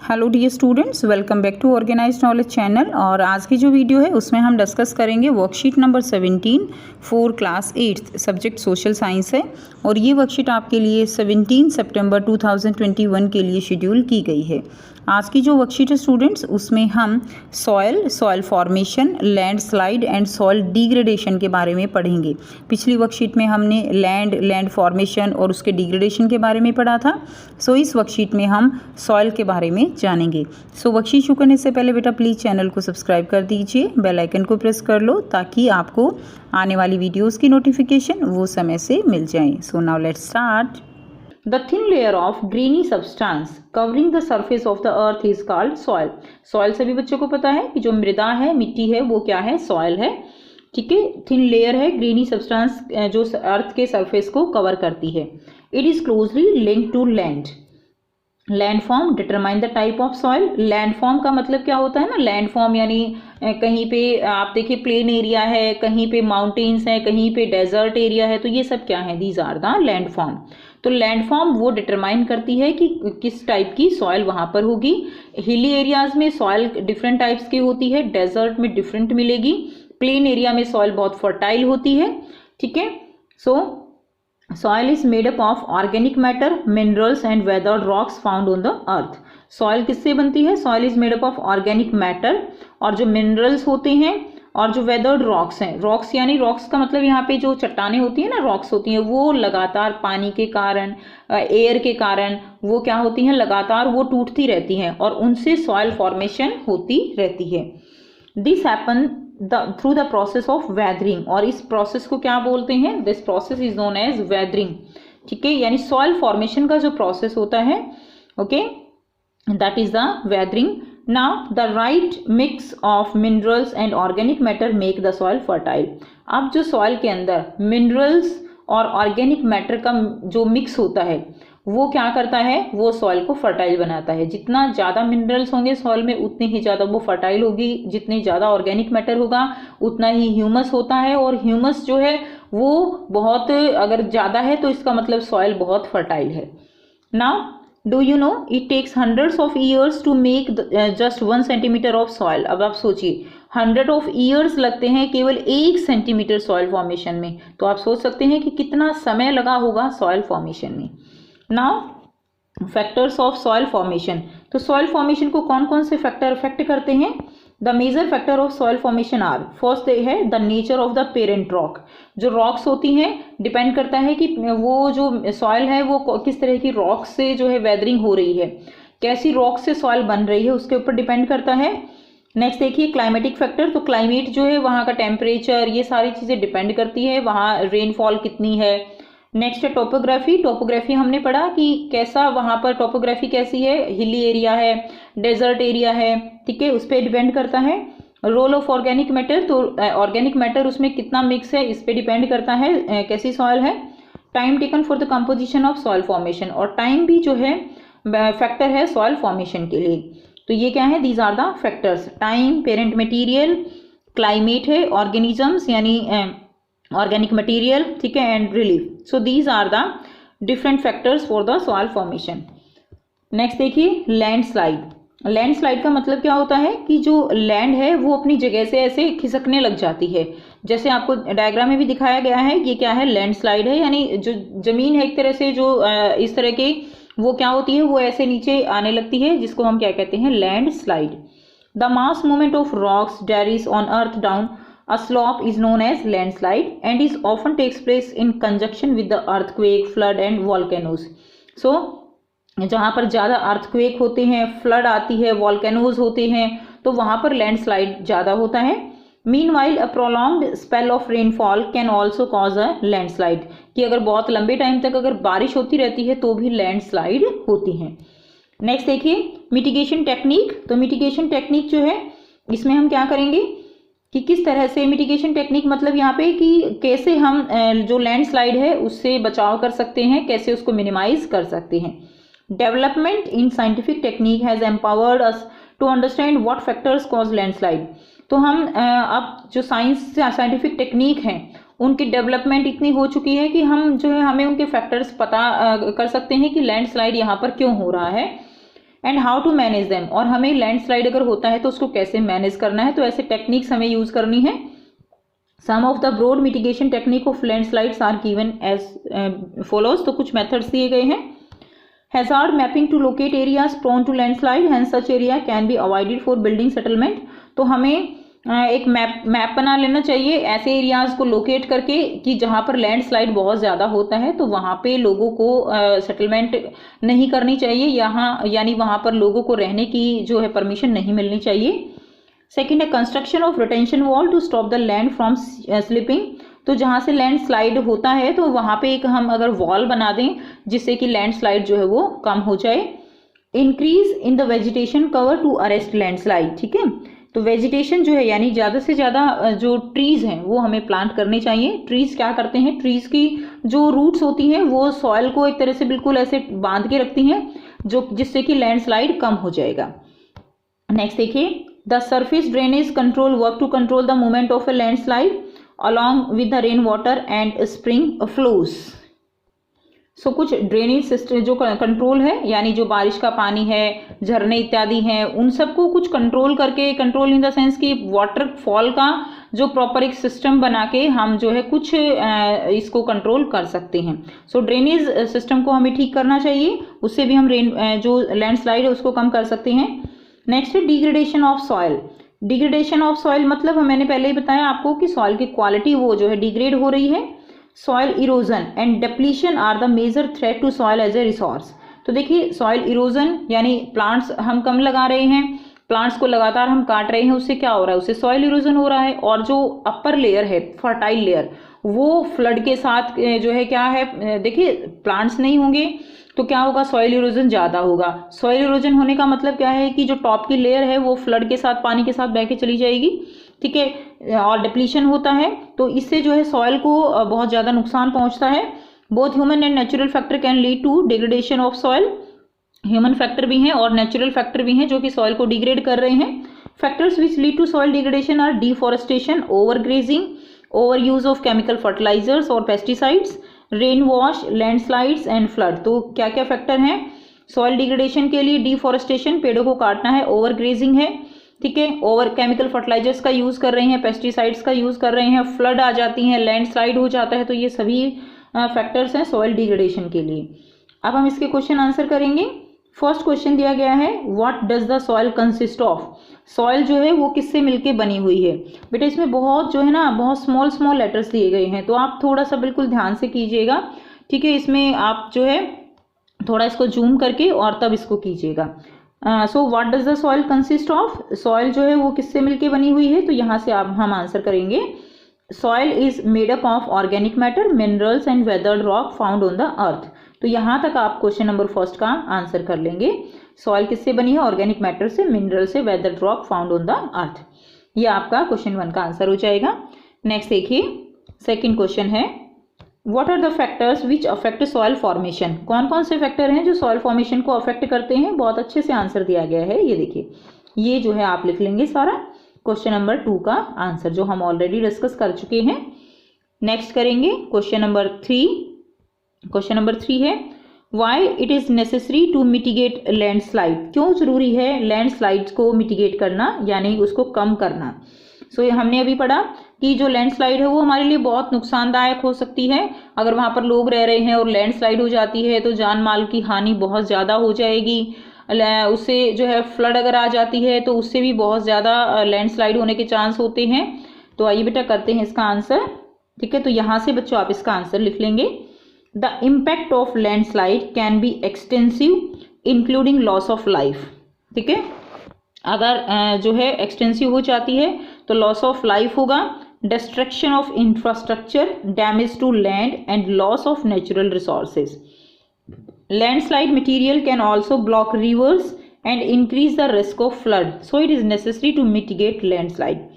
Hello dear students, welcome back to organised knowledge channel. और आज की जो वीडियो है उसमें हम डिस्कस करेंगे worksheet number 17 for class 8 subject social science है। और ये वर्कशीट आपके लिए 17 सितंबर 2021 के लिए शेड्यूल की गई है। आज की जो वर्कशीट है स्टूडेंट्स, उसमें हम soil formation, landslide and soil degradation के बारे में पढ़ेंगे। पिछली वर्कशीट में हमने लैंड फॉर्मेशन और उसके डिग्रेडेशन के बारे में पढ़ा था। सो इस वर्कशीट में हम सॉइल के बारे में जानेंगे। सो वर्कशीट शुरू करने से पहले बेटा प्लीज़ चैनल को सब्सक्राइब कर दीजिए, बेल आइकन को प्रेस कर लो ताकि आपको आने वाली वीडियोस की नोटिफिकेशन वो समय से मिल जाए। So now let's start. The thin layer of greeny substance covering the surface of the earth is called soil. Soil सभी बच्चों को पता है कि जो मृदा है, मिट्टी है, वो क्या है? सॉइल है। ठीक है, थिन लेयर है, ग्रीनी सब्सटेंस जो अर्थ के सरफेस को कवर करती है। It is closely linked to land. Landform determine the type of soil. Landform का मतलब क्या होता है ना? लैंडफॉर्म यानी कहीं पे आप देखिए प्लेन एरिया है, कहीं पे माउंटेन्स है, कहीं पे डेजर्ट एरिया है, तो ये सब क्या है? These are the landform. तो लैंडफॉर्म वो डिटरमाइन करती है कि किस टाइप की सॉइल वहां पर होगी। हिली एरियाज में सॉइल डिफरेंट टाइप्स की होती है, डेजर्ट में डिफरेंट मिलेगी, प्लेन एरिया में सॉइल बहुत फर्टाइल होती है। ठीक है, सो soil is made up of organic matter, minerals and weathered rocks found on the earth. soil किससे बनती है? soil is made up of organic matter, और जो minerals होते हैं और जो weathered rocks हैं, rocks यानी rocks का मतलब यहाँ पे जो चट्टानें होती है ना, rocks होती हैं, वो लगातार पानी के कारण, एयर के कारण वो क्या होती हैं? लगातार वो टूटती रहती हैं और उनसे soil formation होती रहती है। This happen through the process of weathering, और इस प्रोसेस को क्या बोलते हैं? This process is known as weathering. ठीक है, यानी सॉइल फॉर्मेशन का जो प्रोसेस होता है, okay, that is the weathering. Now the right mix of minerals and organic matter make the soil fertile. अब जो सॉइल के अंदर मिनरल्स और ऑर्गेनिक मैटर का जो मिक्स होता है वो क्या करता है? वो सॉइल को फर्टाइल बनाता है। जितना ज़्यादा मिनरल्स होंगे सॉइल में उतनी ही ज़्यादा वो फर्टाइल होगी, जितने ज़्यादा ऑर्गेनिक मैटर होगा उतना ही ह्यूमस होता है, और ह्यूमस जो है वो बहुत अगर ज़्यादा है तो इसका मतलब सॉइल बहुत फर्टाइल है। Now do you know it takes hundreds of years to make just 1 centimetre of soil. अब आप सोचिए 100 ऑफ ईयर्स लगते हैं केवल 1 सेंटीमीटर सॉइल फॉर्मेशन में, तो आप सोच सकते हैं कि कितना समय लगा होगा सॉइल फॉर्मेशन में। Now factors of soil formation. तो सॉइल फॉर्मेशन को कौन कौन से फैक्टर अफेक्ट करते हैं? The major factor of soil formation are, first है the nature of the parent rock. जो रॉक्स होती हैं डिपेंड करता है कि वो जो सॉइल है वो किस तरह की रॉक से जो है वेदरिंग हो रही है, कैसी रॉक से सॉइल बन रही है, उसके ऊपर डिपेंड करता है। नेक्स्ट देखिए क्लाइमेटिक फैक्टर। तो क्लाइमेट जो है वहाँ का टेम्परेचर, ये सारी चीज़ें डिपेंड करती है, वहाँ रेनफॉल कितनी है। नेक्स्ट है टोपोग्राफी। टोपोग्राफी हमने पढ़ा कि कैसा वहाँ पर टोपोग्राफी कैसी है, हिली एरिया है, डेजर्ट एरिया है, ठीक है, उस पर डिपेंड करता है। रोल ऑफ ऑर्गेनिक मैटर, तो ऑर्गेनिक मैटर उसमें कितना मिक्स है इस पे डिपेंड करता है कैसी सॉइल है। Time taken for the composition of soil formation, और टाइम भी जो है फैक्टर है सॉइल फॉर्मेशन के लिए। तो ये क्या है? These are the factors. Time, parent material, climate है, ऑर्गेनिजम्स यानी ऑर्गेनिक मटेरियल, ठीक है, and relief. So these are the different factors for the soil formation. Next देखिए लैंडस्लाइड। लैंडस्लाइड का मतलब क्या होता है कि जो लैंड है वो अपनी जगह से ऐसे खिसकने लग जाती है, जैसे आपको डायग्राम में भी दिखाया गया है। ये क्या है? लैंडस्लाइड है, यानी जो जमीन है एक तरह से जो इस तरह के वो क्या होती है, वो ऐसे नीचे आने लगती है, जिसको हम क्या कहते हैं? Landslide. The mass movement of rocks debris on earth down a slope is known as landslide and is often takes place in conjunction with the earthquake, flood and volcanoes. So जहाँ पर ज़्यादा अर्थक्वेक होते हैं, flood आती है, volcanoes होते हैं, तो वहाँ पर लैंडस्लाइड ज़्यादा होता है। Meanwhile a prolonged spell of rainfall can also cause a landslide, कि अगर बहुत लंबे टाइम तक अगर बारिश होती रहती है तो भी लैंडस्लाइड होती हैं। नेक्स्ट देखिए मिटिगेशन टेक्निक। तो मिटिगेशन टेक्निक जो है इसमें हम क्या करेंगे कि किस तरह से मिटिगेशन टेक्निक मतलब यहाँ पे कि कैसे हम जो लैंडस्लाइड है उससे बचाव कर सकते हैं, कैसे उसको मिनिमाइज कर सकते हैं। Development in scientific technique has empowered us to understand what factors cause landslide. तो हम अब जो साइंटिफिक टेक्निक हैं उनकी डेवलपमेंट इतनी हो चुकी है कि हम जो है हमें उनके फैक्टर्स पता कर सकते हैं कि लैंडस्लाइड यहाँ पर क्यों हो रहा है। And how to manage them, और हमें लैंडस्लाइड अगर होता है तो उसको कैसे मैनेज करना है, तो ऐसे टेक्निक्स हमें यूज करनी है। Some of the broad mitigation technique of landslides are given as follows, तो कुछ मेथड्स दिए गए हैं। Hazard mapping to locate areas prone to landslide, hence such area can be avoided for building settlement, तो हमें एक मैप बना लेना चाहिए ऐसे एरियाज को लोकेट करके कि जहाँ पर लैंडस्लाइड बहुत ज़्यादा होता है तो वहाँ पे लोगों को सेटलमेंट नहीं करनी चाहिए, यहाँ यानी वहाँ पर लोगों को रहने की जो है परमिशन नहीं मिलनी चाहिए। सेकेंड है construction of retention wall to stop the land from slipping, तो जहाँ से लैंड स्लाइड होता है तो वहाँ पे एक हम अगर वॉल बना दें जिससे कि लैंड स्लाइड जो है वो कम हो जाए। Increase in the vegetation cover to arrest landslide, ठीक है, तो वेजिटेशन जो है यानी ज़्यादा से ज़्यादा जो ट्रीज़ हैं वो हमें प्लांट करने चाहिए। ट्रीज़ क्या करते हैं, ट्रीज़ की जो रूट्स होती हैं वो सॉइल को एक तरह से बिल्कुल ऐसे बांध के रखती हैं जो जिससे कि लैंडस्लाइड कम हो जाएगा। नेक्स्ट देखिए, the surface drainage control work to control the movement of a landslide along with the rain water and spring flows. So कुछ ड्रेनेज सिस्टम जो कंट्रोल है यानी जो बारिश का पानी है, झरने इत्यादि हैं, उन सबको कुछ कंट्रोल करके, कंट्रोल इन द सेंस कि वाटरफॉल का जो प्रॉपर एक सिस्टम बना के हम जो है कुछ इसको कंट्रोल कर सकते हैं। सो ड्रेनेज सिस्टम को हमें ठीक करना चाहिए, उससे भी हम जो लैंडस्लाइड है उसको कम कर सकते हैं। नेक्स्ट है degradation of soil. Degradation of soil मतलब मैंने पहले ही बताया आपको कि सॉइल की क्वालिटी वो जो है डिग्रेड हो रही है। Soil erosion and depletion are the major threat to soil as a resource, तो देखिए सॉइल इरोजन यानी प्लांट्स हम कम लगा रहे हैं, प्लांट्स को लगातार हम काट रहे हैं, उससे क्या हो रहा है, उससे सॉइल इरोजन हो रहा है। और जो अपर लेयर है फर्टाइल लेयर वो फ्लड के साथ जो है क्या है, देखिए प्लांट्स नहीं होंगे तो क्या होगा, सॉइल इरोजन ज़्यादा होगा। सॉइल इरोजन होने का मतलब क्या है कि जो टॉप की लेयर है वो फ्लड के साथ, पानी के साथ बह के चली जाएगी, ठीक है, और डिप्लीशन होता है तो इससे जो है सॉइल को बहुत ज़्यादा नुकसान पहुंचता है। Both human and natural factor can lead to degradation of soil, human factor भी हैं और नेचुरल फैक्टर भी हैं जो कि सॉइल को डिग्रेड कर रहे हैं। Factors which lead to soil degradation are deforestation, over grazing, over use of chemical fertilisers और pesticides, rain wash, landslides and flood. तो क्या क्या फैक्टर हैं सॉइल डिग्रेडेशन के लिए? डिफॉरेस्टेशन, पेड़ों को काटना है, ओवर ग्रेजिंग है, ठीक है, ओवर केमिकल फर्टिलाइजर्स का यूज कर रहे हैं, पेस्टिसाइड्स का यूज कर रहे हैं, फ्लड आ जाती हैं, लैंडस्लाइड हो जाता है, तो ये सभी फैक्टर्स हैं सॉइल डिग्रेडेशन के लिए। अब हम इसके क्वेश्चन आंसर करेंगे। फर्स्ट क्वेश्चन दिया गया है what does the soil consist of, soil जो है वो किससे मिलके बनी हुई है। बेटा इसमें बहुत जो है ना बहुत स्मॉल स्मॉल लेटर्स दिए गए हैं तो आप थोड़ा सा बिल्कुल ध्यान से कीजिएगा, ठीक है, इसमें आप जो है थोड़ा इसको जूम करके और तब इसको कीजिएगा। So what does the soil consist of, soil जो है वो किससे मिलके बनी हुई है, तो यहाँ से आप हम आंसर करेंगे soil is made up of organic matter, minerals and weathered rock found on the earth. तो यहाँ तक आप क्वेश्चन नंबर फर्स्ट का आंसर कर लेंगे। सॉइल किससे बनी है, ऑर्गेनिक मैटर से, मिनरल से, weathered rock found on the earth. ये आपका क्वेश्चन 1 का आंसर हो जाएगा। नेक्स्ट देखिए सेकंड क्वेश्चन है what are the factors which affect soil formation, कौन कौन से फैक्टर हैं जो सॉइल फॉर्मेशन को अफेक्ट करते हैं। बहुत अच्छे से आंसर दिया गया है, ये देखिए, ये जो है आप लिख लेंगे सारा क्वेश्चन नंबर 2 का आंसर जो हम ऑलरेडी डिस्कस कर चुके हैं। नेक्स्ट करेंगे क्वेश्चन नंबर 3। क्वेश्चन नंबर 3 है why it is necessary to mitigate landslide, क्यों जरूरी है लैंडस्लाइड्स को मिटिगेट करना यानी उसको कम करना। सो हमने अभी पढ़ा कि जो लैंडस्लाइड है वो हमारे लिए बहुत नुकसानदायक हो सकती है। अगर वहाँ पर लोग रह रहे हैं और लैंडस्लाइड हो जाती है तो जान माल की हानि बहुत ज़्यादा हो जाएगी। उससे जो है फ्लड अगर आ जाती है तो उससे भी बहुत ज़्यादा लैंडस्लाइड होने के चांस होते हैं। तो आइए बेटा करते हैं इसका आंसर, ठीक है। तो यहाँ से बच्चों आप इसका आंसर लिख लेंगे the impact of landslide can be extensive including loss of life, ठीक है। अगर जो है एक्सटेंसिव हो जाती है तो लॉस ऑफ लाइफ होगा, destruction of infrastructure, damage to land and loss of natural resources. Landslide material can also block rivers and increase the risk of flood, so it is necessary to mitigate landslide.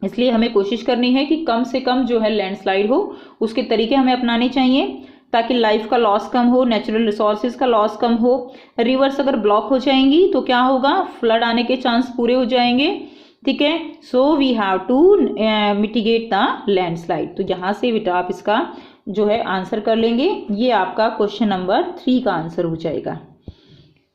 इसलिए हमें कोशिश करनी है कि कम से कम जो है लैंडस्लाइड हो, उसके तरीके हमें अपनाने चाहिए ताकि लाइफ का लॉस कम हो, नेचुरल रिसोर्सेज का लॉस कम हो। रिवर्स अगर ब्लॉक हो जाएंगी तो क्या होगा, फ्लड आने के चांस पूरे हो जाएंगे, ठीक है। So we have to mitigate the landslide. तो यहाँ से बेटा आप इसका जो है आंसर कर लेंगे। ये आपका क्वेश्चन नंबर 3 का आंसर हो जाएगा।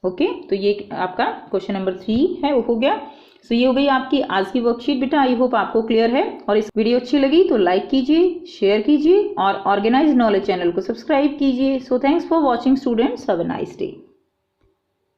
ओके, तो ये आपका क्वेश्चन नंबर 3 है, वो हो गया। सो ये हो गई आपकी आज की वर्कशीट बेटा। आई होप आपको क्लियर है, और इस वीडियो अच्छी लगी तो लाइक कीजिए, शेयर कीजिए और ऑर्गेनाइज नॉलेज चैनल को सब्सक्राइब कीजिए। So thanks for watching students, have a nice day.